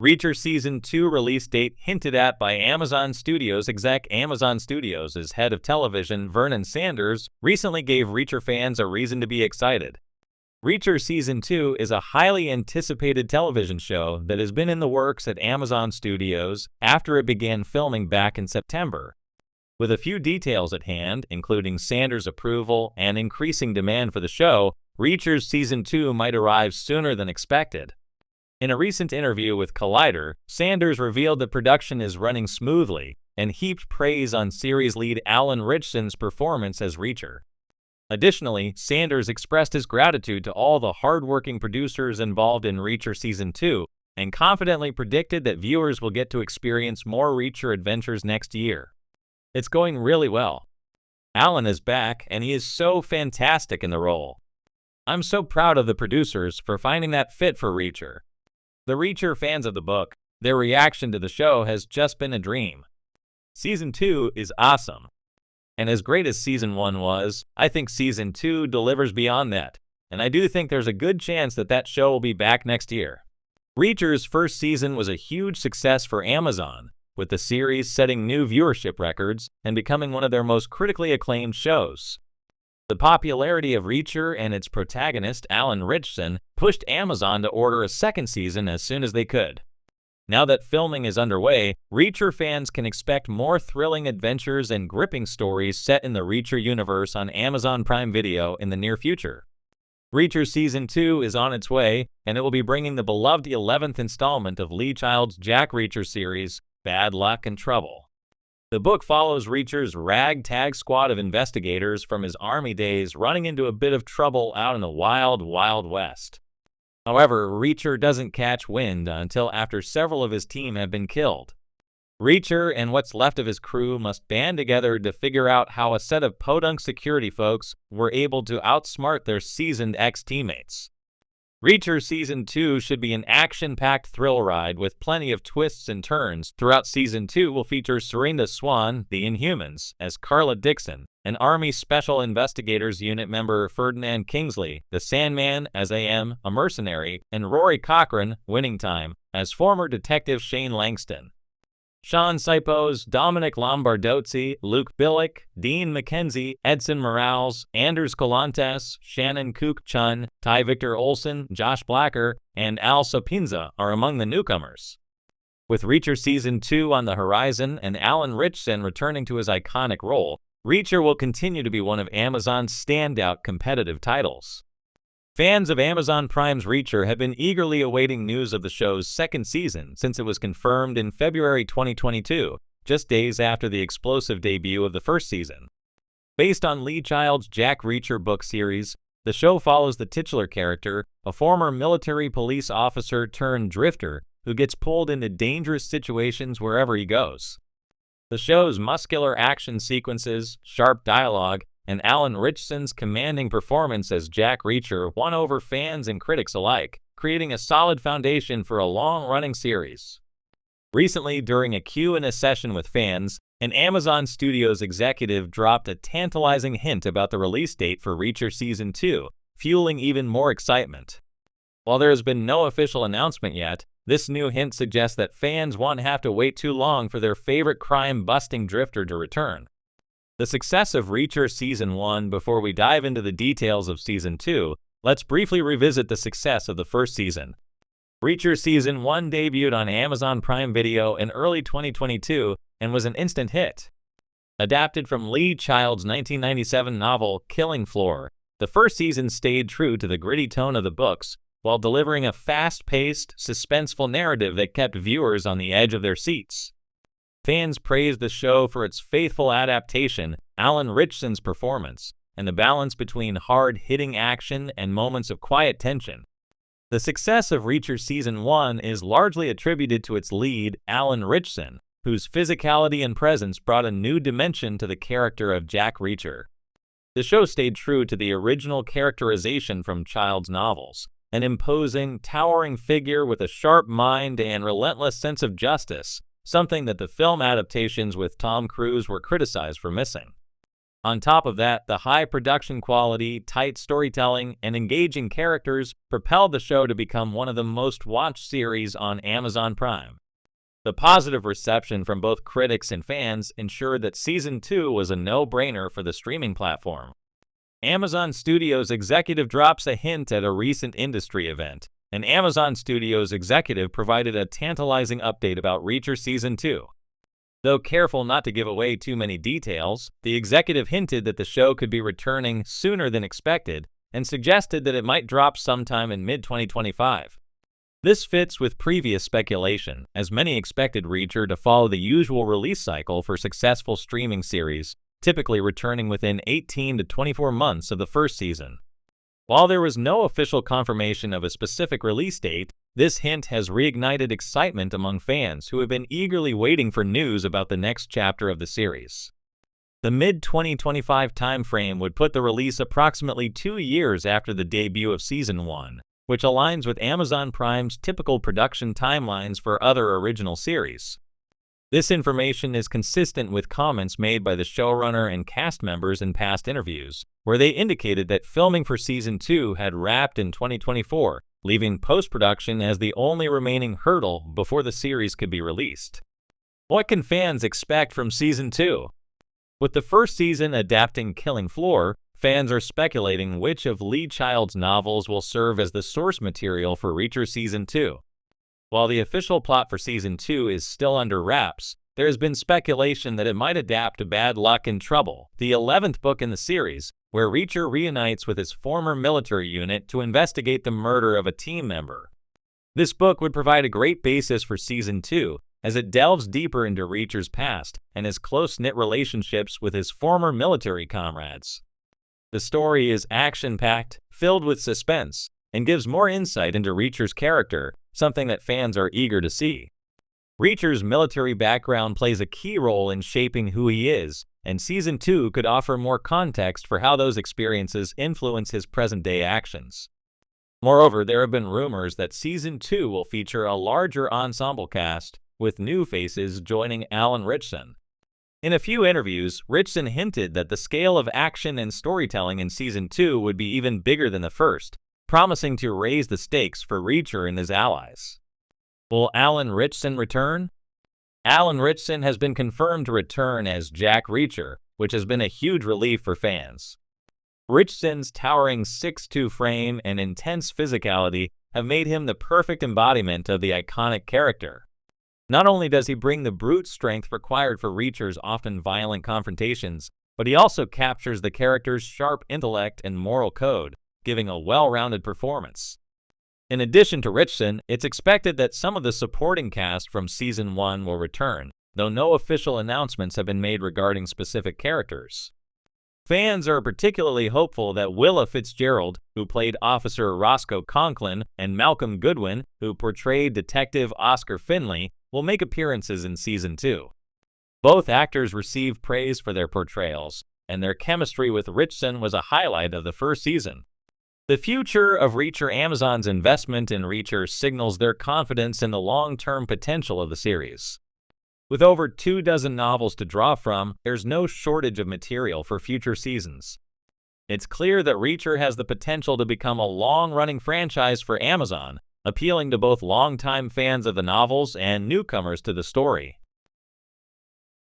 Reacher Season 2 release date hinted at by Amazon Studios exec. Amazon Studios' head of television, Vernon Sanders, recently gave Reacher fans a reason to be excited. Reacher Season 2 is a highly anticipated television show that has been in the works at Amazon Studios after it began filming back in September. With a few details at hand, including Sanders' approval and increasing demand for the show, Reacher's Season 2 might arrive sooner than expected. In a recent interview with Collider, Sanders revealed that production is running smoothly and heaped praise on series lead Alan Ritchson's performance as Reacher. Additionally, Sanders expressed his gratitude to all the hardworking producers involved in Reacher Season 2 and confidently predicted that viewers will get to experience more Reacher adventures next year. It's going really well. Alan is back and he is so fantastic in the role. I'm so proud of the producers for finding that fit for Reacher. The Reacher fans of the book, their reaction to the show has just been a dream. Season 2 is awesome. And as great as Season 1 was, I think Season 2 delivers beyond that, and I do think there's a good chance that that show will be back next year. Reacher's first season was a huge success for Amazon, with the series setting new viewership records and becoming one of their most critically acclaimed shows. The popularity of Reacher and its protagonist, Alan Ritchson, pushed Amazon to order a second season as soon as they could. Now that filming is underway, Reacher fans can expect more thrilling adventures and gripping stories set in the Reacher universe on Amazon Prime Video in the near future. Reacher Season 2 is on its way, and it will be bringing the beloved 11th installment of Lee Child's Jack Reacher series, Bad Luck and Trouble. The book follows Reacher's ragtag squad of investigators from his army days running into a bit of trouble out in the wild, wild west. However, Reacher doesn't catch wind until after several of his team have been killed. Reacher and what's left of his crew must band together to figure out how a set of podunk security folks were able to outsmart their seasoned ex-teammates. Reacher Season 2 should be an action-packed thrill ride with plenty of twists and turns. Throughout Season 2 will feature Serinda Swan, the Inhumans, as Carla Dixon, an Army Special Investigators Unit member Ferdinand Kingsley, the Sandman as AM, a mercenary, and Rory Cochrane, Winning Time, as former Detective Shane Langston. Sean Sipos, Dominic Lombardozzi, Luke Billick, Dean McKenzie, Edson Morales, Anders Colantes, Shannon Kook Chun, Ty Victor Olsen, Josh Blacker, and Al Sapinza are among the newcomers. With Reacher Season 2 on the horizon and Alan Ritchson returning to his iconic role, Reacher will continue to be one of Amazon's standout competitive titles. Fans of Amazon Prime's Reacher have been eagerly awaiting news of the show's second season since it was confirmed in February 2022, just days after the explosive debut of the first season. Based on Lee Child's Jack Reacher book series, the show follows the titular character, a former military police officer turned drifter who gets pulled into dangerous situations wherever he goes. The show's muscular action sequences, sharp dialogue, and Alan Ritchson's commanding performance as Jack Reacher won over fans and critics alike, creating a solid foundation for a long-running series. Recently, during a Q&A session with fans, an Amazon Studios executive dropped a tantalizing hint about the release date for Reacher Season 2, fueling even more excitement. While there has been no official announcement yet, this new hint suggests that fans won't have to wait too long for their favorite crime-busting drifter to return. The success of Reacher Season 1. Before we dive into the details of Season 2, let's briefly revisit the success of the first season. Reacher Season 1 debuted on Amazon Prime Video in early 2022 and was an instant hit. Adapted from Lee Child's 1997 novel Killing Floor, the first season stayed true to the gritty tone of the books while delivering a fast-paced, suspenseful narrative that kept viewers on the edge of their seats. Fans praised the show for its faithful adaptation, Alan Ritchson's performance, and the balance between hard-hitting action and moments of quiet tension. The success of Reacher Season 1 is largely attributed to its lead, Alan Ritchson, whose physicality and presence brought a new dimension to the character of Jack Reacher. The show stayed true to the original characterization from Child's novels, an imposing, towering figure with a sharp mind and relentless sense of justice, something that the film adaptations with Tom Cruise were criticized for missing. On top of that, the high production quality, tight storytelling, and engaging characters propelled the show to become one of the most watched series on Amazon Prime. The positive reception from both critics and fans ensured that Season 2 was a no-brainer for the streaming platform. Amazon Studios executive drops a hint at a recent industry event. An Amazon Studios executive provided a tantalizing update about Reacher Season 2. Though careful not to give away too many details, the executive hinted that the show could be returning sooner than expected and suggested that it might drop sometime in mid-2025. This fits with previous speculation, as many expected Reacher to follow the usual release cycle for successful streaming series, typically returning within 18 to 24 months of the first season. While there was no official confirmation of a specific release date, this hint has reignited excitement among fans who have been eagerly waiting for news about the next chapter of the series. The mid-2025 timeframe would put the release approximately 2 years after the debut of Season 1, which aligns with Amazon Prime's typical production timelines for other original series. This information is consistent with comments made by the showrunner and cast members in past interviews, where they indicated that filming for Season 2 had wrapped in 2024, leaving post-production as the only remaining hurdle before the series could be released. What can fans expect from Season 2? With the first season adapting Killing Floor, fans are speculating which of Lee Child's novels will serve as the source material for Reacher Season 2. While the official plot for Season 2 is still under wraps, there has been speculation that it might adapt to Bad Luck and Trouble, the 11th book in the series, where Reacher reunites with his former military unit to investigate the murder of a team member. This book would provide a great basis for Season 2, as it delves deeper into Reacher's past and his close-knit relationships with his former military comrades. The story is action-packed, filled with suspense, and gives more insight into Reacher's character, something that fans are eager to see. Reacher's military background plays a key role in shaping who he is, and Season 2 could offer more context for how those experiences influence his present-day actions. Moreover, there have been rumors that Season 2 will feature a larger ensemble cast, with new faces joining Alan Ritchson. In a few interviews, Ritchson hinted that the scale of action and storytelling in Season 2 would be even bigger than the first, promising to raise the stakes for Reacher and his allies. Will Alan Ritchson return? Alan Ritchson has been confirmed to return as Jack Reacher, which has been a huge relief for fans. Ritchson's towering 6'2" frame and intense physicality have made him the perfect embodiment of the iconic character. Not only does he bring the brute strength required for Reacher's often violent confrontations, but he also captures the character's sharp intellect and moral code, giving a well-rounded performance. In addition to Ritchson, it's expected that some of the supporting cast from Season 1 will return, though no official announcements have been made regarding specific characters. Fans are particularly hopeful that Willa Fitzgerald, who played Officer Roscoe Conklin, and Malcolm Goodwin, who portrayed Detective Oscar Finley, will make appearances in Season 2. Both actors received praise for their portrayals, and their chemistry with Ritchson was a highlight of the first season. The future of Reacher Amazon's investment in Reacher signals their confidence in the long-term potential of the series. With over 24 novels to draw from, there's no shortage of material for future seasons. It's clear that Reacher has the potential to become a long-running franchise for Amazon, appealing to both longtime fans of the novels and newcomers to the story.